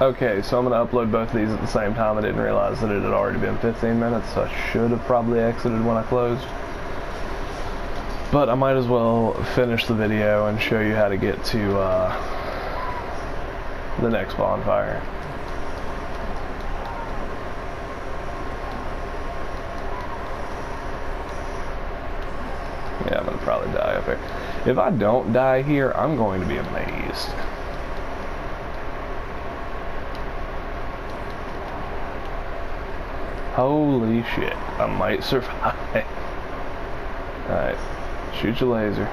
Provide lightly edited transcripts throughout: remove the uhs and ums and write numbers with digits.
Okay, so I'm going to upload both of these at the same time. I didn't realize that it had already been 15 minutes, so I should have probably exited when I closed. But I might as well finish the video and show you how to get to the next bonfire. Yeah, I'm going to probably die up here. If I don't die here, I'm going to be amazed. Holy shit, I might survive. Alright, shoot your laser.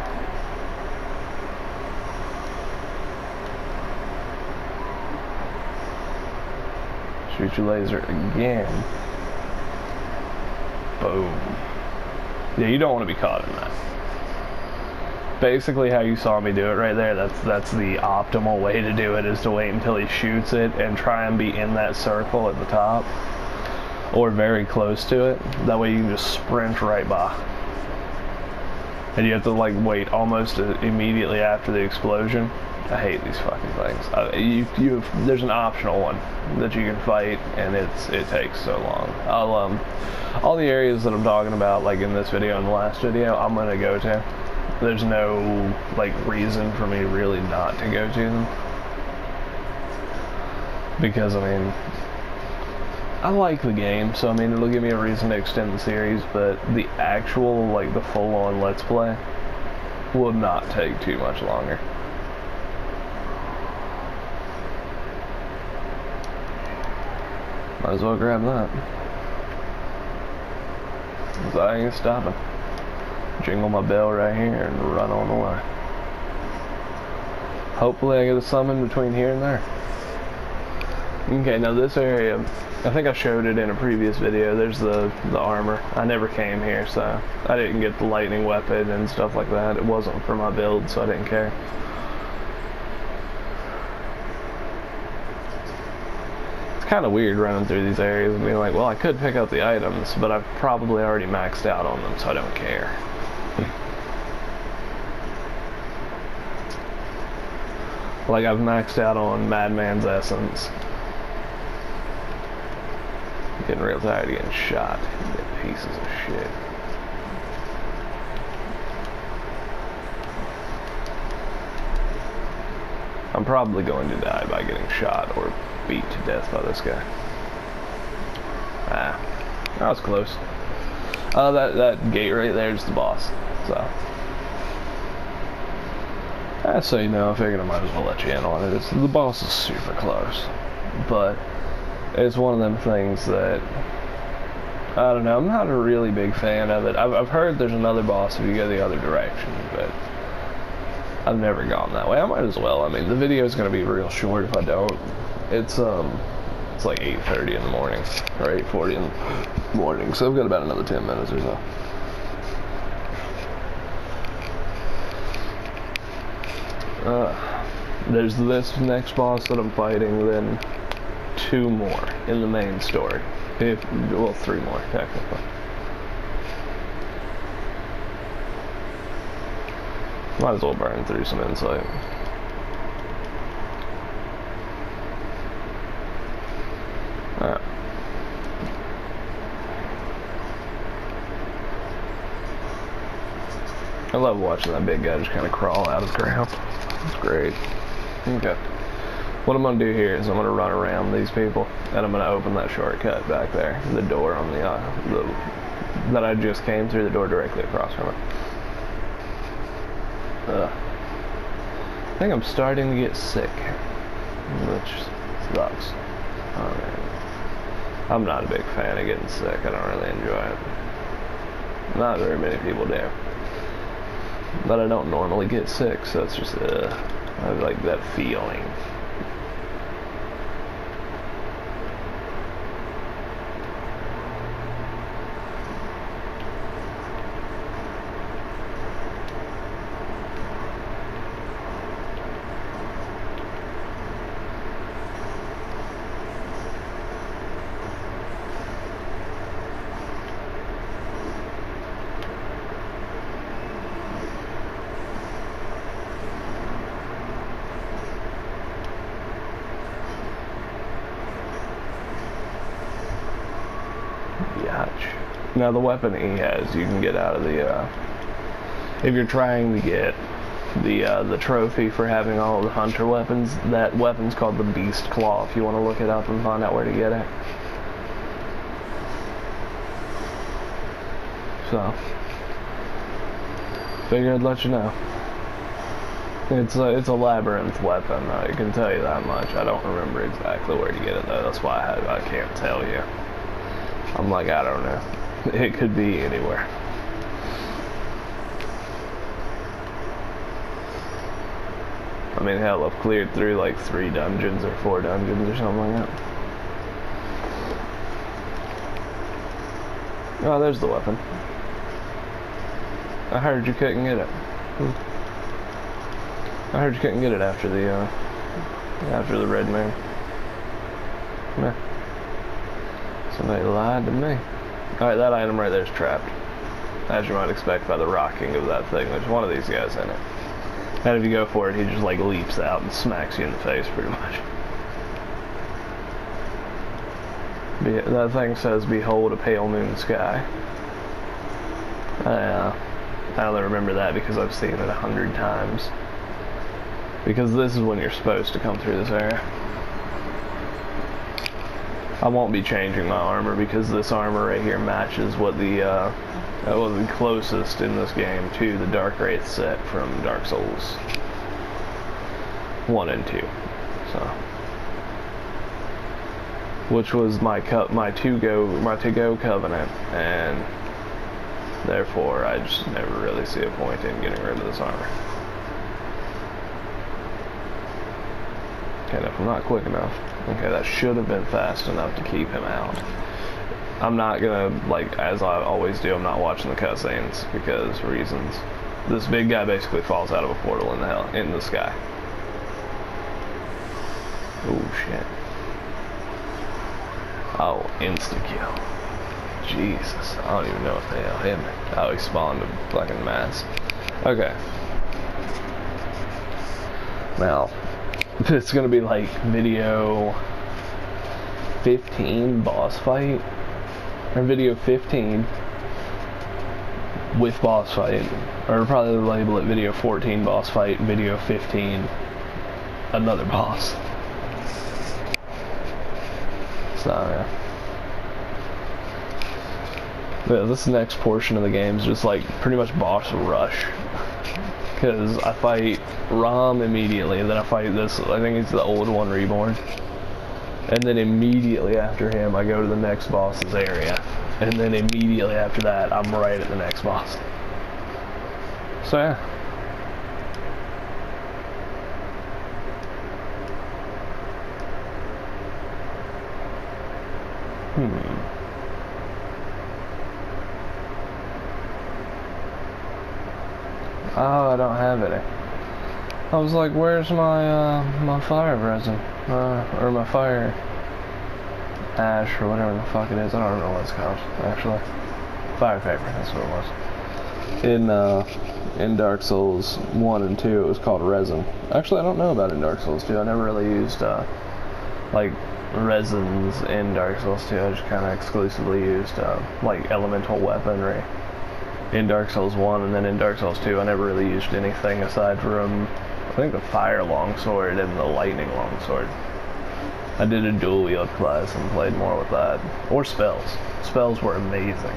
Shoot your laser again. Boom. Yeah, you don't want to be caught in that. Basically how you saw me do it right there, that's the optimal way to do it, is to wait until he shoots it and try and be in that circle at the top. Or very close to it. That way you can just sprint right by. And you have to like wait almost immediately after the explosion. I hate these fucking things. There's an optional one that you can fight, and it takes so long. All the areas that I'm talking about, like in this video and the last video, I'm gonna go to. There's no like reason for me really not to go to them, because I mean, I like the game, so I mean it'll give me a reason to extend the series, but the actual, like the full-on Let's Play will not take too much longer. Might as well grab that. 'Cause I ain't stopping. Jingle my bell right here and run on the way. Hopefully I get a summon between here and there. Okay, now this area, I think I showed it in a previous video. There's the armor. I never came here, so I didn't get the lightning weapon and stuff like that. It wasn't for my build, so I didn't care. It's kind of weird running through these areas and being like, well, I could pick up the items, but I've probably already maxed out on them, so I don't care. Like, I've maxed out on Madman's Essence. Getting real tired of getting shot. You pieces of shit. I'm probably going to die by getting shot or beat to death by this guy. Ah, that was close. That gate right there is the boss. So you know, I figured I might as well let you in on it. The boss is super close, but it's one of them things that, I don't know, I'm not a really big fan of it. I've heard there's another boss if you go the other direction, but I've never gone that way. I might as well. I mean, the video is going to be real short if I don't. It's like 8:30 in the morning, or 8:40 in the morning, so I've got about another 10 minutes or so. There's this next boss that I'm fighting, then 2 more in the main story. Well, 3 more, technically. Might as well burn through some insight. Alright. I love watching that big guy just kind of crawl out of the ground. It's great. Okay. What I'm going to do here is I'm going to run around these people, and I'm going to open that shortcut back there. The door on the that I just came through, the door directly across from it. I think I'm starting to get sick, which sucks. Oh, man. I'm not a big fan of getting sick. I don't really enjoy it. Not very many people do. But I don't normally get sick, so it's just, I like that feeling. Now the weapon he has, you can get out of the, if you're trying to get the trophy for having all the hunter weapons, that weapon's called the Beast Claw, if you want to look it up and find out where to get it. So, figured I'd let you know. It's a labyrinth weapon, I can tell you that much. I don't remember exactly where to get it though, that's why I can't tell you. I'm like, I don't know. It could be anywhere. I mean, hell, I've cleared through like 3 dungeons or 4 dungeons or something like that. Oh, there's the weapon. I heard you couldn't get it. I heard you couldn't get it after the red moon. Meh. Somebody lied to me. Alright, that item right there is trapped. As you might expect by the rocking of that thing. There's one of these guys in it. And if you go for it, he just like leaps out and smacks you in the face pretty much. That thing says, "Behold a pale moon sky." I only remember that because I've seen it 100 times. Because this is when you're supposed to come through this area. I won't be changing my armor because this armor right here matches what the closest in this game to the Dark Wraith set from Dark Souls 1 and 2. So, which was my to-go covenant, and therefore I just never really see a point in getting rid of this armor. Okay, if I'm not quick enough. Okay, that should have been fast enough to keep him out. I'm not gonna, like, as I always do, I'm not watching the cutscenes because reasons. This big guy basically falls out of a portal in the sky. Oh shit. Oh, insta-kill. Jesus, I don't even know what the hell hit me. Oh, he spawned a fucking mass. Okay. Now, it's gonna be like video 15 boss fight, or video 15 with boss fight, or probably label it video 14 boss fight, video 15 another boss. So yeah. But this next portion of the game is just like pretty much boss rush. Because I fight Rom immediately, and then I fight this, I think it's the old one reborn. And then immediately after him, I go to the next boss's area. And then immediately after that, I'm right at the next boss. So yeah. Oh, I don't have any. I was like, where's my my fire resin? Or my fire ash, or whatever the fuck it is. I don't know what it's called, actually. Fire paper, that's what it was. In Dark Souls 1 and 2, it was called resin. Actually, I don't know about it in Dark Souls 2. I never really used, like, resins in Dark Souls 2. I just kind of exclusively used, like, elemental weaponry in Dark Souls 1, and then in Dark Souls 2 I never really used anything aside from, I think, the fire longsword and the lightning longsword. I did a dual wield class and played more with that. Or spells. Spells were amazing.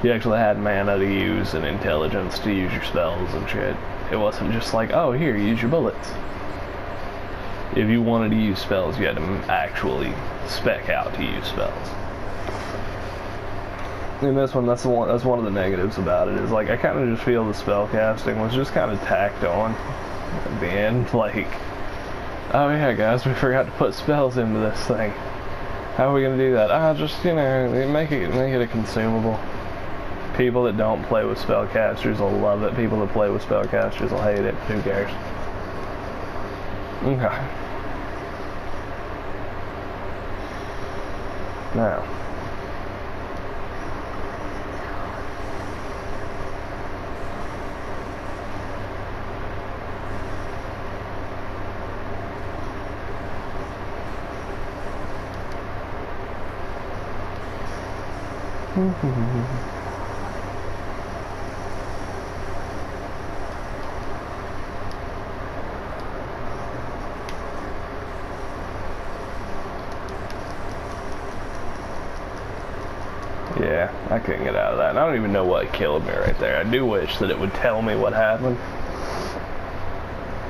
You actually had mana to use and intelligence to use your spells and shit. It wasn't just like, oh, here, use your bullets. If you wanted to use spells, you had to actually spec out to use spells. In this one, that's one of the negatives about it, is like, I kind of just feel the spell casting was just kind of tacked on at the end, like, oh yeah guys, we forgot to put spells into this thing. How are we gonna do that? Just, you know, make it a consumable. People that don't play with spellcasters will love it. People that play with spellcasters will hate it. Who cares? Okay. Now, Yeah, I couldn't get out of that. And I don't even know what killed me right there. I do wish that it would tell me what happened.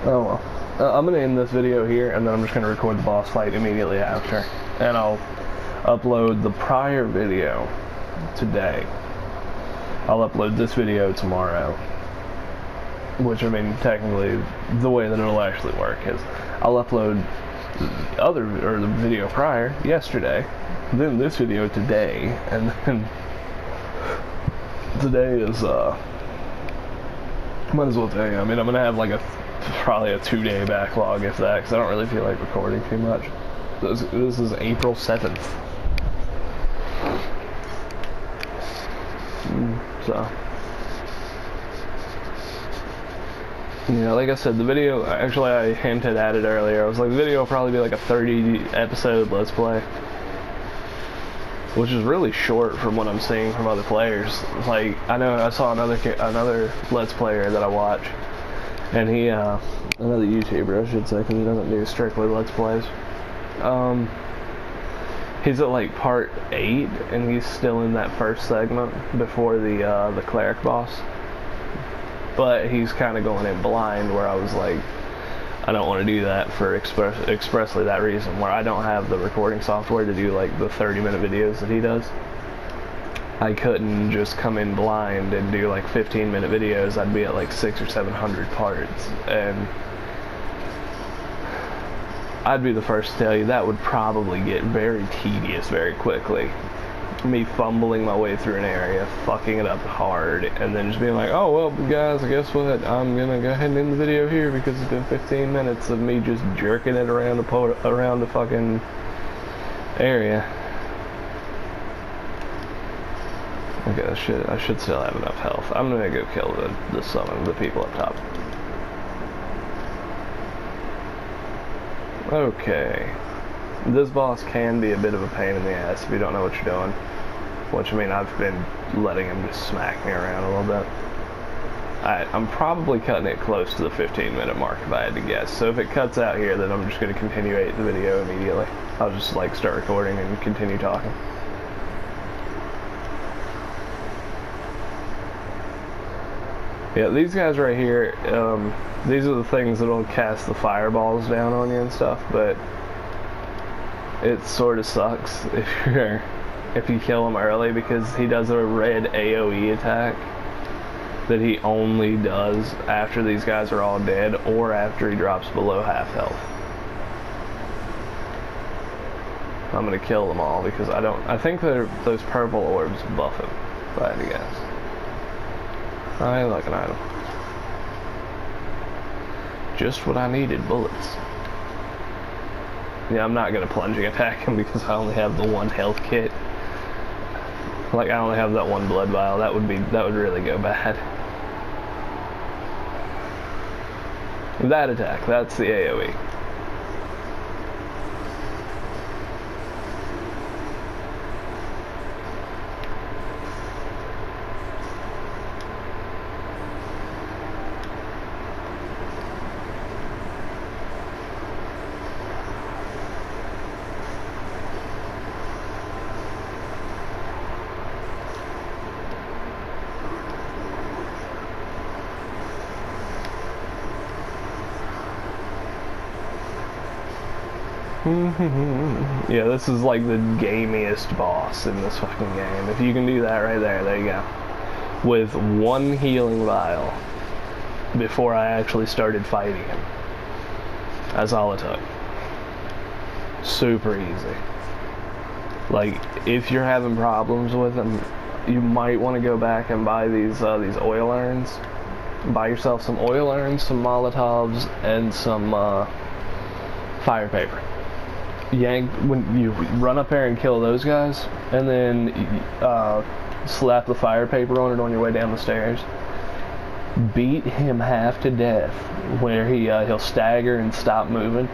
Oh well. I'm going to end this video here, and then I'm just going to record the boss fight immediately after. And I'll upload the prior video today. I'll upload this video tomorrow. Which, I mean, technically, the way that it'll actually work is I'll upload the video prior yesterday, then this video today, and then today is, might as well tell you, I mean, I'm going to have like probably a 2-day backlog, if that, because I don't really feel like recording too much. This is April 7th. So, yeah, like I said, the video, actually I hinted at it earlier, I was like, the video will probably be like a 30 episode Let's Play. Which is really short from what I'm seeing from other players. Like, I know I saw another Let's Player that I watch, and he, another YouTuber I should say, because he doesn't do strictly Let's Plays. He's at like part 8, and he's still in that first segment before the cleric boss. But he's kind of going in blind, where I was like, I don't want to do that for expressly that reason, where I don't have the recording software to do like the 30-minute videos that he does. I couldn't just come in blind and do like 15-minute videos. I'd be at like 600 or 700 parts, and I'd be the first to tell you that would probably get very tedious very quickly. Me fumbling my way through an area, fucking it up hard, and then just being like, oh well guys, guess what, I'm gonna go ahead and end the video here because it's been 15 minutes of me just jerking it around the fucking area. Okay, I should still have enough health. I'm gonna go kill the people up top. Okay. This boss can be a bit of a pain in the ass if you don't know what you're doing. Which, I mean, I've been letting him just smack me around a little bit. I'm probably cutting it close to the 15-minute mark if I had to guess. So if it cuts out here, then I'm just going to continue the video immediately. I'll just, like, start recording and continue talking. Yeah, these guys right here, these are the things that'll cast the fireballs down on you and stuff, but it sort of sucks if you kill him early, because he does a red AoE attack that he only does after these guys are all dead or after he drops below half health. I'm gonna kill them all because I think those purple orbs buff him, if I had to guess. I like an item. Just what I needed, bullets. Yeah, I'm not gonna plunging attack him because I only have the one health kit. Like, I only have that one blood vial. That would really go bad. That attack, that's the AoE. Yeah, this is like the gamiest boss in this fucking game. If you can do that right there you go. With one healing vial before I actually started fighting him. That's all it took. Super easy. Like, if you're having problems with him, you might want to go back and buy these oil urns. Buy yourself some oil urns, some Molotovs, and some fire paper. When you run up there and kill those guys, and then slap the fire paper on it on your way down the stairs. Beat him half to death, where he'll stagger and stop moving,